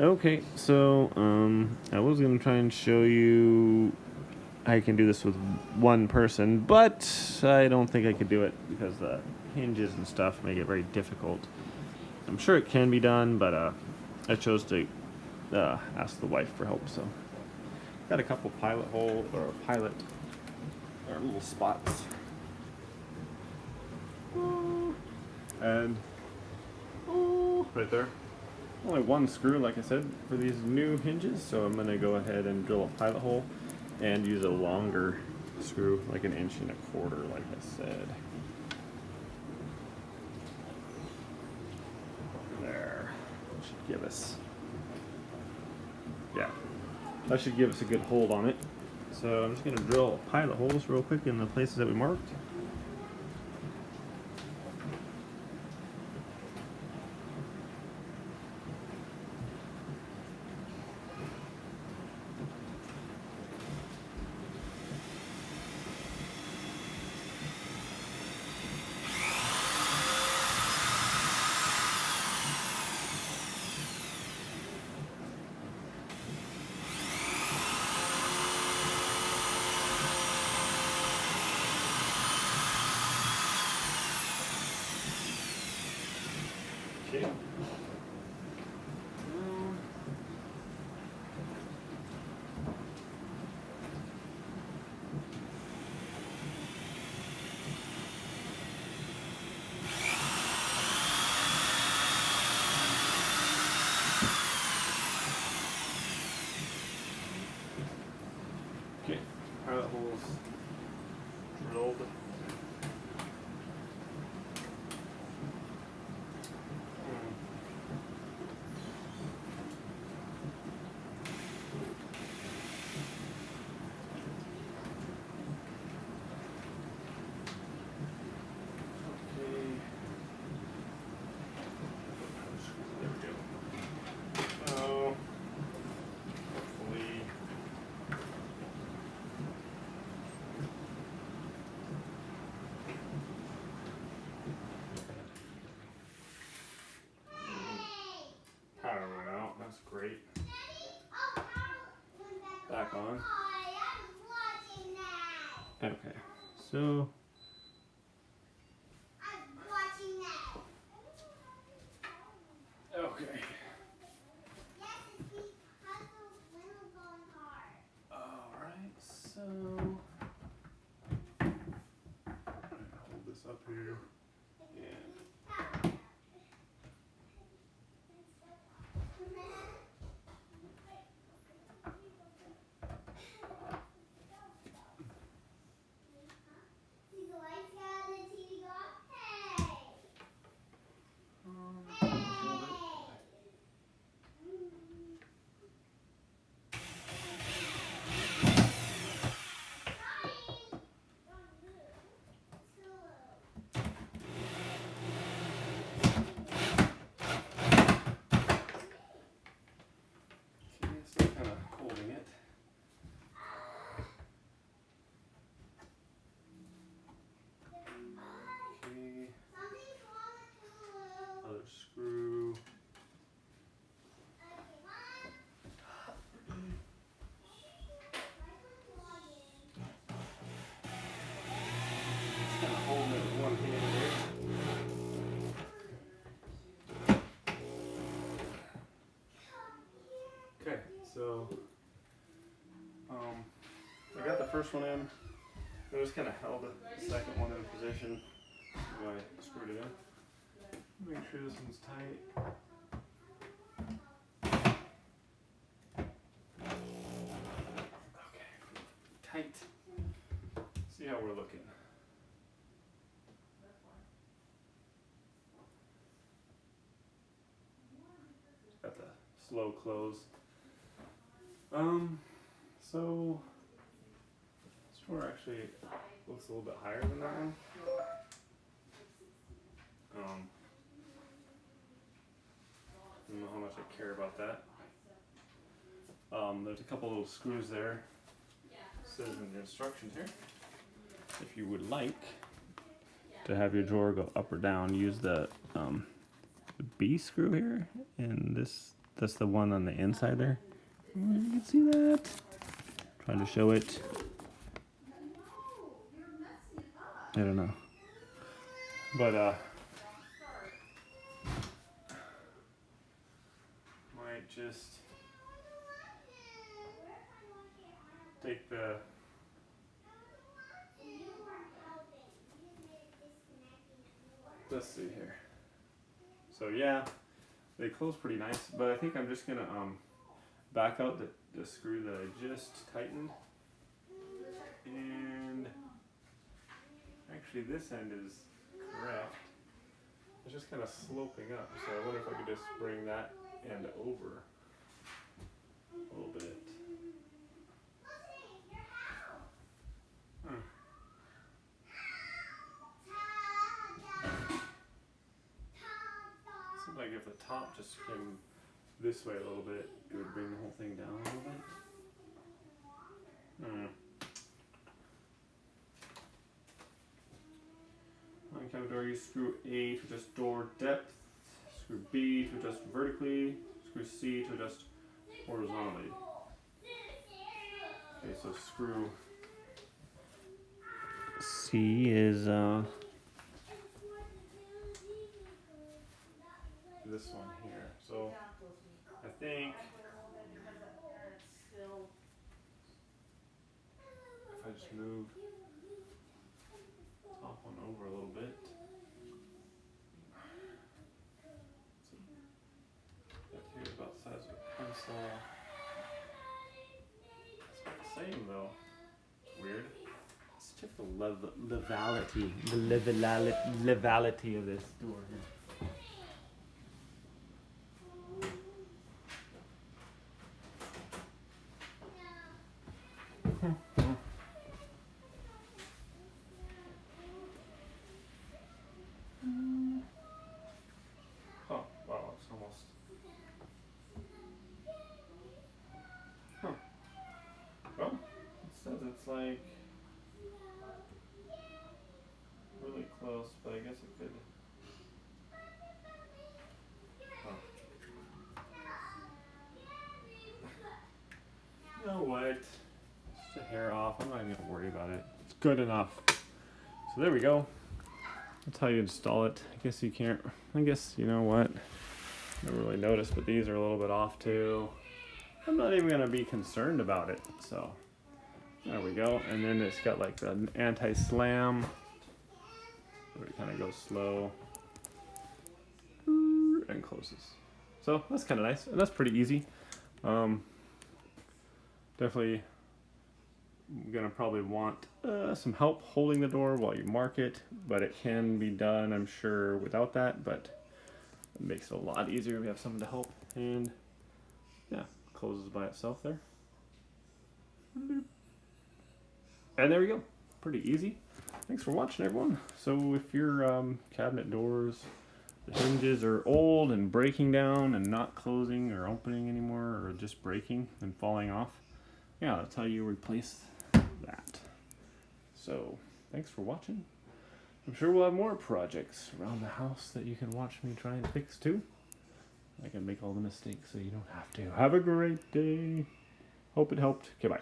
Okay, so I was gonna try and show you how you can do this with one person, but I don't think I could do it because the hinges and stuff make it very difficult. I'm sure it can be done, but I chose to ask the wife for help. So got a couple pilot hole or pilot or little spots, and right there. Only one screw, like I said, for these new hinges, so I'm gonna go ahead and drill a pilot hole and use a longer screw, like 1.25 inches, like I said. There. That should give us, yeah, that should give us a good hold on it. So I'm just gonna drill pilot holes real quick in the places that we marked. Okay. Okay, pilot holes drilled. Power went out. That's great. Back on. Okay, so okay. All right, so hold this up here and still kind of holding it. Okay. Other screw. Just kind of holding it with one hand here. Okay, so I got the first one in. I just kind of held the second one in position while I screwed it in. Make sure this one's tight. Okay, tight. See how we're looking. Got the slow close. So this drawer actually looks a little bit higher than that one. I don't know how much I care about that. There's a couple little screws there. It says in the instructions here, if you would like to have your drawer go up or down, use the B screw here and That's the one on the inside there. You can see that. Trying to show it. I don't know. But might just take the let's see here. So yeah, they close pretty nice, but I think I'm just gonna back out the screw that I just tightened, and actually this end is correct. It's just kind of sloping up, so I wonder if I could just bring that end over a little bit. Seems like if the top just came this way a little bit, it would bring the whole thing down a little bit. On cabin door, use screw A to adjust door depth, screw B to adjust vertically, screw C to adjust horizontally. Okay, so screw C is this one here. So I think if I just move top one over a little bit. So that here is about the size of a pencil. It's not the same though. It's weird. Let's check the levality of this door here. Oh, wow, it's almost. Huh. Well, it says it's like really close, but I guess it could. Huh. You know what? Just a hair off. I'm not even gonna worry about it. It's good enough. So there we go. That's how you install it. I guess you can't. I guess you know what? Never really noticed, but these are a little bit off too. I'm not even gonna be concerned about it. So there we go. And then it's got like the anti-slam. Where it kind of goes slow and closes. So that's kind of nice, and that's pretty easy. Definitely gonna probably want some help holding the door while you mark it, but it can be done, I'm sure, without that. But it makes it a lot easier if you have someone to help. And yeah, closes by itself there. And there we go. Pretty easy. Thanks for watching, everyone. So if your cabinet doors, the hinges are old and breaking down and not closing or opening anymore, or just breaking and falling off, yeah, that's how you replace that. So thanks for watching. I'm sure we'll have more projects around the house that you can watch me try and fix too. I can make all the mistakes so you don't have to. Have a great day. Hope it helped. Okay, bye.